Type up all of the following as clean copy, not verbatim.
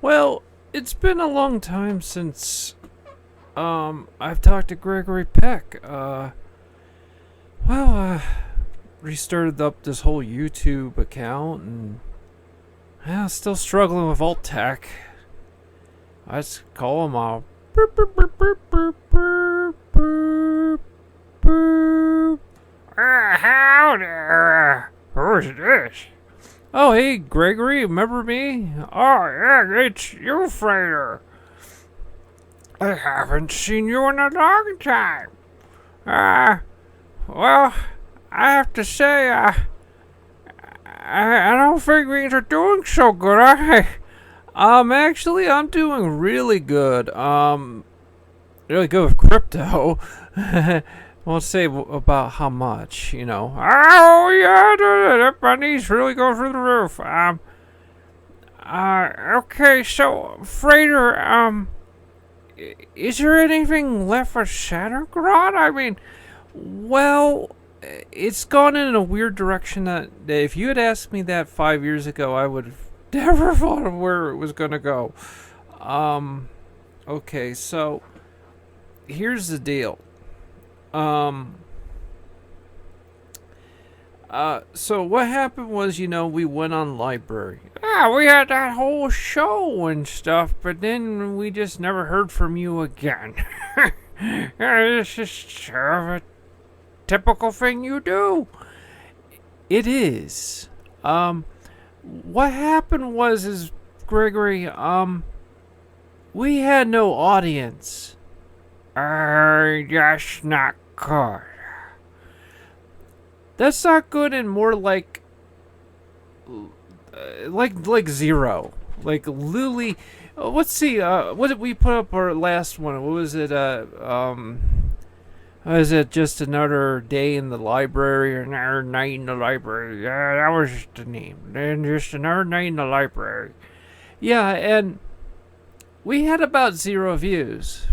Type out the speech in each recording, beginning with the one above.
Well, it's been a long time since I've talked to Gregory Peck. Restarted up this whole YouTube account and still struggling with alt tech. I just call him all. Burp, burp, burp, burp, burp, burp, burp, burp. How there? Who's this? Oh, hey, Gregory, remember me? Oh, yeah, it's you, Frater. I haven't seen you in a long time. Well, I have to say, I don't think things are doing so good, are they? Actually, I'm doing really good. Really good with crypto. Won't say about how much, you know. Oh, yeah, the money's really going through the roof. Okay, so, Frater, is there anything left for Saderingrad? I mean, Well, it's gone in a weird direction that if you had asked me that 5 years ago, I would have never thought of where it was going to go. Okay, so here's the deal. Um, so what happened was, we went on library. yeah, we had that whole show and stuff, but then we just never heard from you again. This is sort of a typical thing you do. It is. What happened is Gregory, we had no audience. That's not good. That's not good and more like zero. Like Lily, let's see, what did we put up our last one? What was it, was it just another day in the library or another night in the library? Yeah, that was the name. Then just another night in the library. Yeah, and we had about 0 views.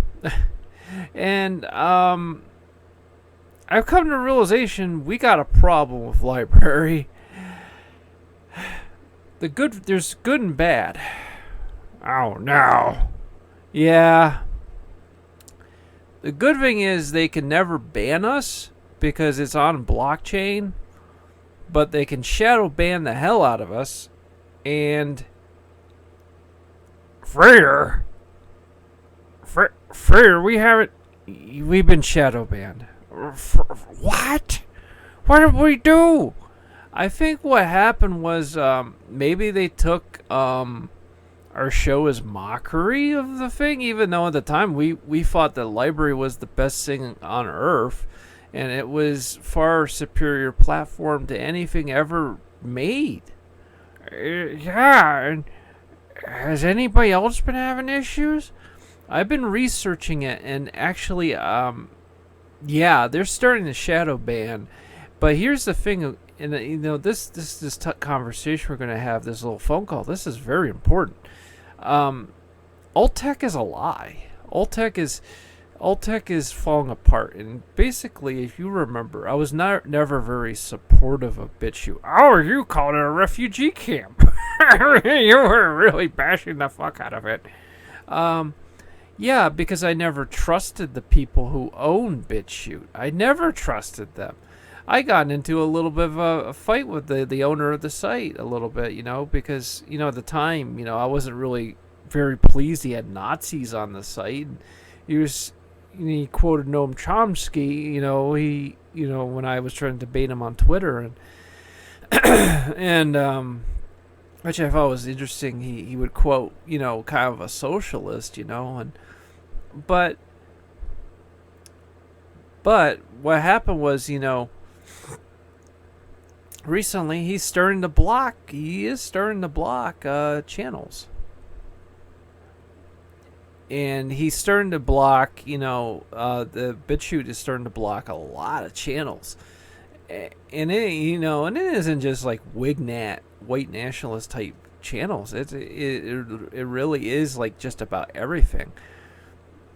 And I've come to the realization we got a problem with library. There's good and bad. Oh no. Yeah. The good thing is they can never ban us because it's on blockchain, but they can shadow ban the hell out of us. And Frater, we've been shadow banned. What? What did we do? I think what happened was maybe they took our show as mockery of the thing, even though at the time we thought the library was the best thing on earth, and it was far superior platform to anything ever made. Yeah, and has anybody else been having issues? I've been researching it, and actually, yeah, they're starting to shadow ban. But here's the thing, and this conversation we're going to have, this little phone call, this is very important. Alt tech is a lie. Alt tech is falling apart, and basically, if you remember, I was never very supportive of Bitchute. Oh, you called it a refugee camp. You were really bashing the fuck out of it. Yeah, because I never trusted the people who own Bitchute. I never trusted them. I got into a little bit of a fight with the owner of the site a little bit, because, at the time, I wasn't really very pleased he had Nazis on the site. He quoted Noam Chomsky, when I was trying to debate him on Twitter, and and which I thought was interesting. He would quote, kind of a socialist, but what happened was, recently he is starting to block channels. And he's starting to block, the Bitchute is starting to block a lot of channels. And it isn't just like white nationalist type channels. It really is like just about everything.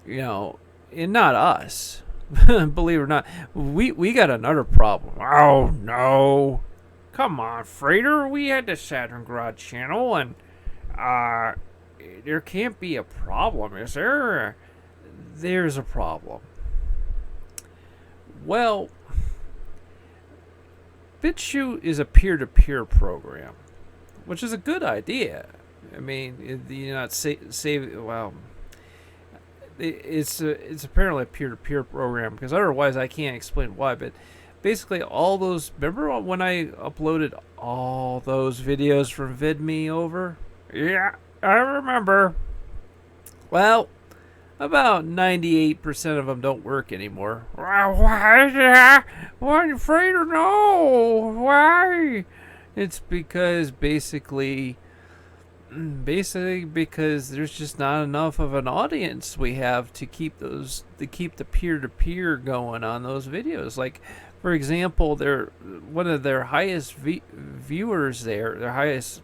And not us. Believe it or not, we got another problem. Oh no. Come on, Frater. We had the Saderingrad channel, and there can't be a problem, is there? There's a problem. Well, Bitchute is a peer-to-peer program, which is a good idea. I mean, you're not save. Well, it's apparently a peer-to-peer program because otherwise I can't explain why. But basically, all those. Remember when I uploaded all those videos from VidMe over? Yeah, I remember. Well, about 98% of them don't work anymore. Why? Why are you afraid to know? Why? It's because basically because there's just not enough of an audience we have to keep the peer-to-peer going on those videos. Like, for example, they're one of their highest viewers there, their highest,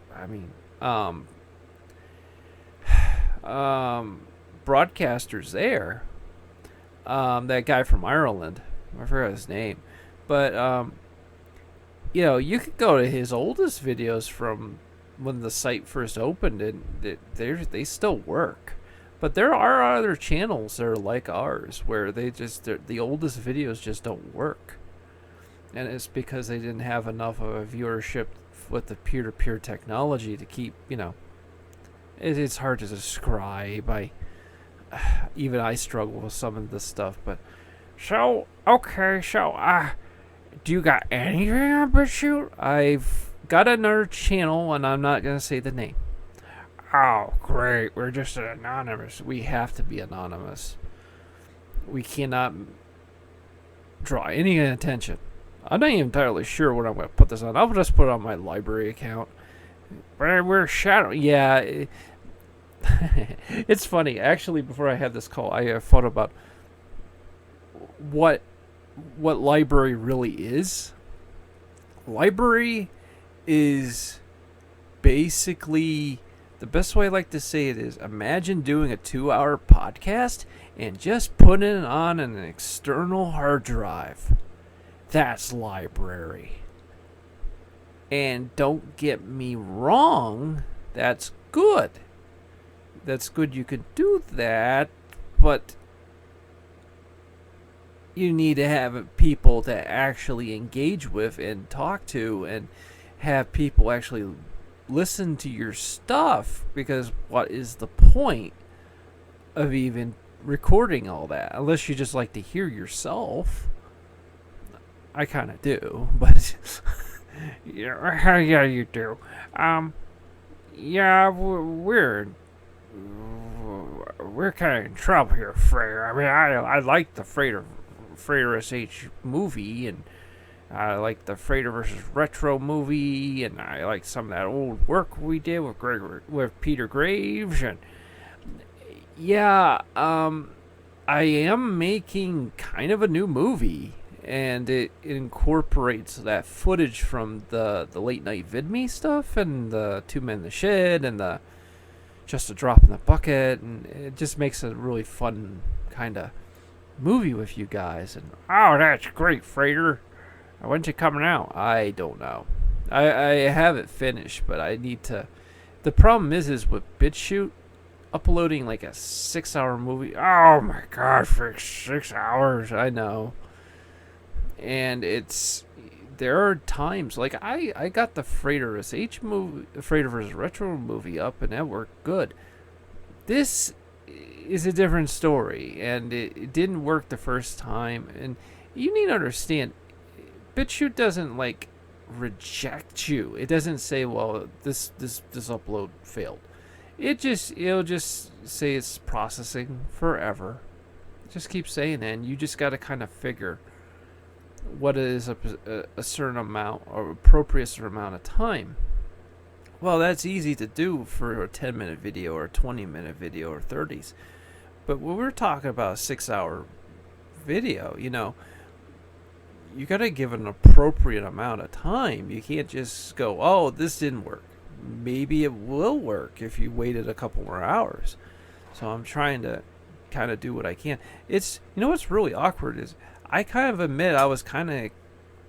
broadcasters there. That guy from Ireland, I forgot his name, but you could go to his oldest videos from when the site first opened, and they still work. But there are other channels that are like ours where the oldest videos just don't work, and it's because they didn't have enough of a viewership with the peer-to-peer technology to keep. It's hard to describe. Even I struggle with some of this stuff, but So do you got anything on Bitchute? I've got another channel, and I'm not going to say the name. Oh, great. We're just anonymous. We have to be anonymous. We cannot draw any attention. I'm not even entirely sure what I'm going to put this on. I'll just put it on my library account. But we're shadowing. Yeah. It's funny. Actually, before I had this call, I thought about what library really is. Library is basically, the best way I like to say it is, imagine doing a 2-hour podcast and just putting it on an external hard drive. That's library. And don't get me wrong, that's good. That's good you could do that, but you need to have people to actually engage with and talk to, and have people actually listen to your stuff, because what is the point of even recording all that unless you just like to hear yourself? I kind of do, but yeah, you do. Yeah, we're kind of in trouble here, Frater. I mean, I like the Frater SH movie, and I like the Frater versus Retro movie, and I like some of that old work we did with Peter Graves, and yeah, I am making kind of a new movie, and it incorporates that footage from the late night VidMe stuff, and the Two Men in the Shed, and the Just a Drop in the Bucket, and it just makes a really fun kind of movie with you guys. And oh, that's great, Frater. When's it coming out? I don't know. I have it finished, but I need to. The problem is with Bitchute, uploading like a 6-hour movie. Oh my God, for 6 hours. I know. And there are times, like I got the Frater SH movie, Frater vs. Retro movie up, and that worked good. This is a different story, and it didn't work the first time. And you need to understand, BitChute doesn't like reject you. It doesn't say, well, this upload failed. It'll just say it's processing forever. Just keep saying that, and you just got to kind of figure what is a certain amount or appropriate certain amount of time. Well, that's easy to do for a 10-minute video or a 20-minute video or 30s. But when we're talking about a 6-hour video, you got to give an appropriate amount of time. You can't just go, oh, this didn't work. Maybe it will work if you waited a couple more hours. So I'm trying to kind of do what I can. It's, what's really awkward is I kind of admit I was kind of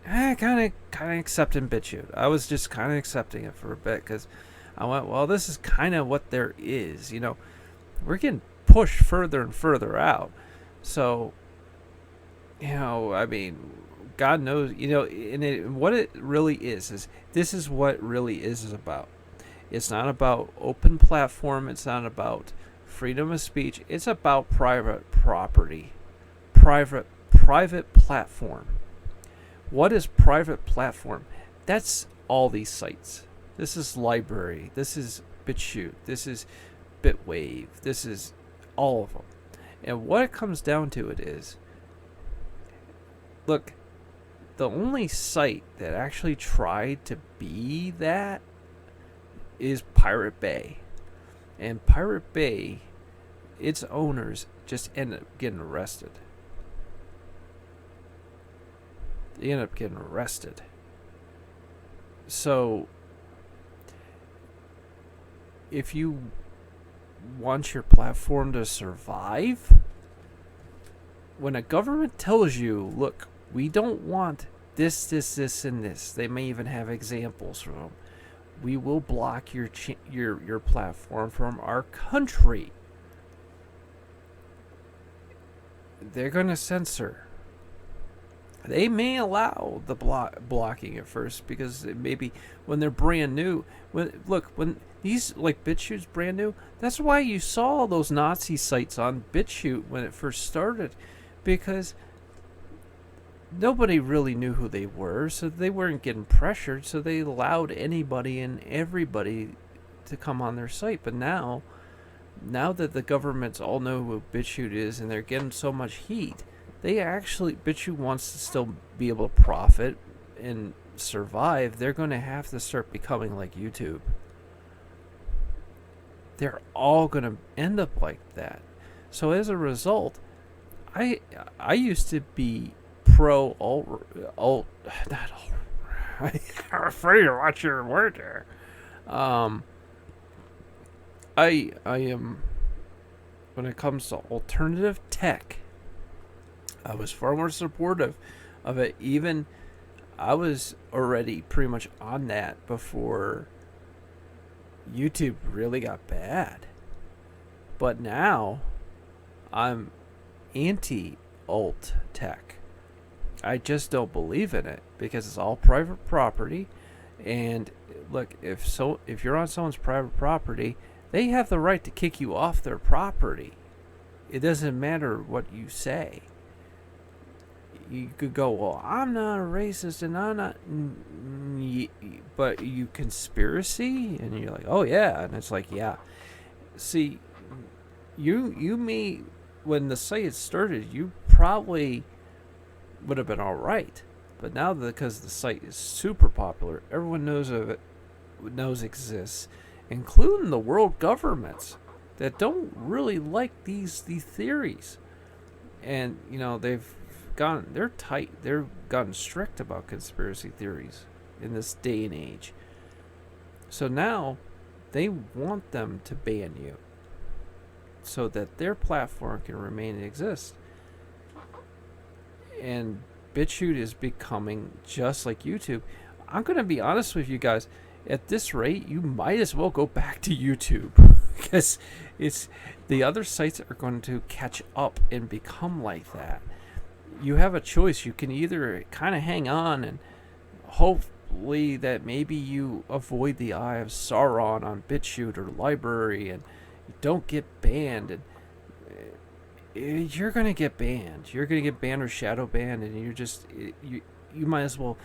accepting BitChute. I was just kind of accepting it for a bit because I went, well, this is kind of what there is. We're getting pushed further and further out. So, I mean, God knows, and what it really is this is what really is about. It's not about open platform. It's not about freedom of speech. It's about private property, private platform. What is private platform? That's all these sites. This is library. This is BitChute. This is Bitwave. This is all of them. And what it comes down to it is, look, the only site that actually tried to be that is Pirate Bay. And Pirate Bay, its owners just end up getting arrested. They end up getting arrested. So, if you want your platform to survive, when a government tells you, look, we don't want this, and this, they may even have examples from them. We will block your platform from our country. They're going to censor. They may allow the blocking at first because maybe when they're brand new. When these, like BitChute's brand new, that's why you saw those Nazi sites on BitChute when it first started, because nobody really knew who they were, so they weren't getting pressured, so they allowed anybody and everybody to come on their site. But now that the governments all know who BitChute is and they're getting so much heat, BitChute wants to still be able to profit and survive. They're going to have to start becoming like YouTube. They're all going to end up like that. So as a result, I used to be pro alt not alt. I'm afraid to watch your word there. I am, when it comes to alternative tech, I was far more supportive of it. Even I was already pretty much on that before YouTube really got bad. But now I'm anti alt tech. I just don't believe in it because it's all private property. And look, if you're on someone's private property, they have the right to kick you off their property. It doesn't matter what you say. You could go, well, I'm not a racist and I'm not, but you conspiracy? And you're like, oh yeah. And it's like, yeah. See, you may, when the site started, you probably would have been all right. But now, because the site is super popular, everyone knows of it, knows exists, including the world governments that don't really like these theories. And, they're tight. They've gotten strict about conspiracy theories in this day and age. So now they want them to ban you so that their platform can remain and exist. And BitChute is becoming just like YouTube. I'm going to be honest with you guys. At this rate, you might as well go back to YouTube because the other sites are going to catch up and become like that. You have a choice. You can either kind of hang on and hopefully that maybe you avoid the eye of Sauron on BitChute or library and you don't get banned. And you're going to get banned. You're going to get banned or shadow banned, and you might as well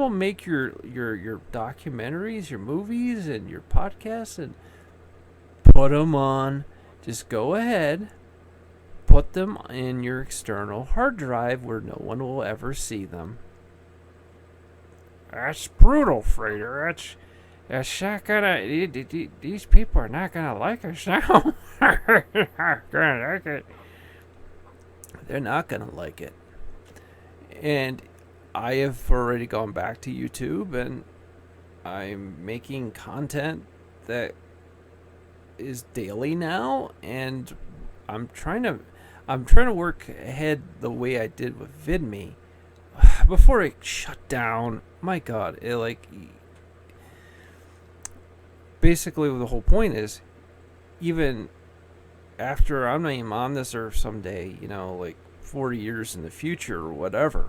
make your documentaries, your movies, and your podcasts and put them on. Just go ahead. Put them in your external hard drive where no one will ever see them. That's brutal, Frater. That's not gonna. These people are not gonna like us now. They're not gonna like it. They're not gonna like it. And I have already gone back to YouTube, and I'm making content that is daily now, and I'm trying to work ahead the way I did with VidMe before it shut down. My God, basically the whole point is, even after I'm not even on this earth someday, like 40 years in the future or whatever,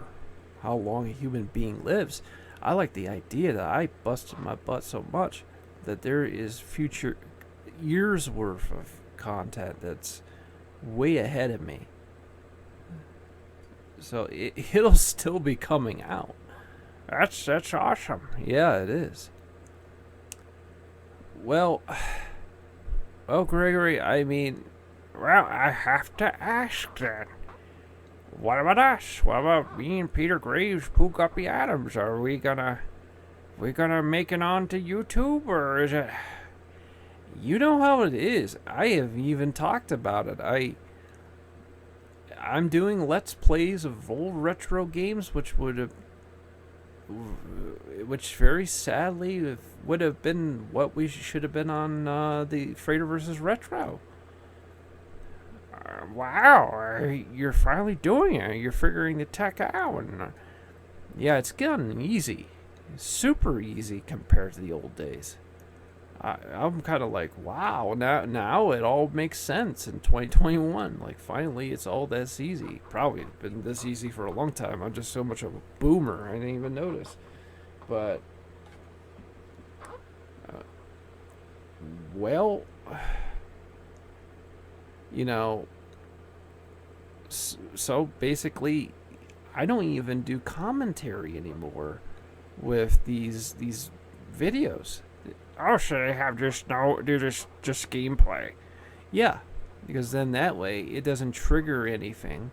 how long a human being lives, I like the idea that I busted my butt so much that there is future years worth of content that's way ahead of me. So it'll still be coming out. That's awesome. Yeah, it is. Well, Gregory, I mean, Well, I have to ask then. What about us? What about me and Peter Graves, Poo Guppy Adams? Are we gonna make it onto YouTube, or is it? you know how it is. I have even talked about it. I'm doing Let's Plays of old retro games, which very sadly would have been what we should have been on the Frater versus Retro. Wow, you're finally doing it. You're figuring the tech out, and Yeah, it's gotten easy, super easy compared to the old days. I'm kind of like, wow, now it all makes sense in 2021. Like, finally, it's all this easy. Probably been this easy for a long time. I'm just so much of a boomer, I didn't even notice. But, well, so basically, I don't even do commentary anymore with these videos. oh, so they have just gameplay. Yeah, because then that way it doesn't trigger anything.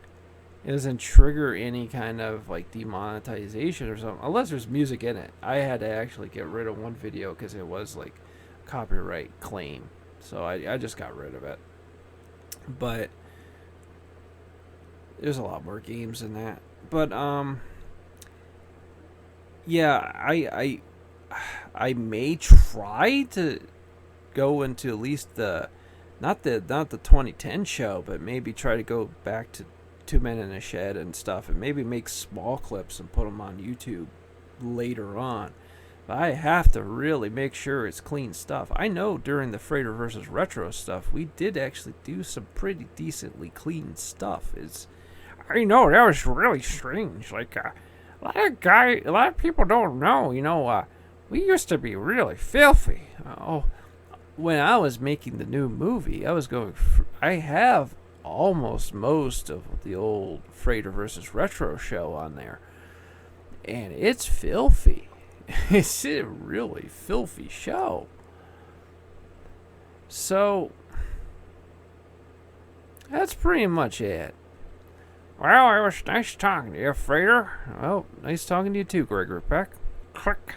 It doesn't trigger any kind of like demonetization or something, unless there's music in it. I had to actually get rid of one video because it was like copyright claim, so I just got rid of it. But there's a lot more games than that. But yeah, I may try to go into at least the not the 2010 show, but maybe try to go back to Two Men in a Shed and stuff, and maybe make small clips and put them on YouTube later on. But I have to really make sure it's clean stuff. I know during the Frater versus Retro stuff, we did actually do some pretty decently clean stuff. I know that was really strange. Like a lot of people don't know. We used to be really filthy. When I was making the new movie, I have almost most of the old Frater versus Retro show on there, and it's filthy. It's a really filthy show. So that's pretty much it. Well, it was nice talking to you, Frater. Well, nice talking to you too, Gregory Peck. Click.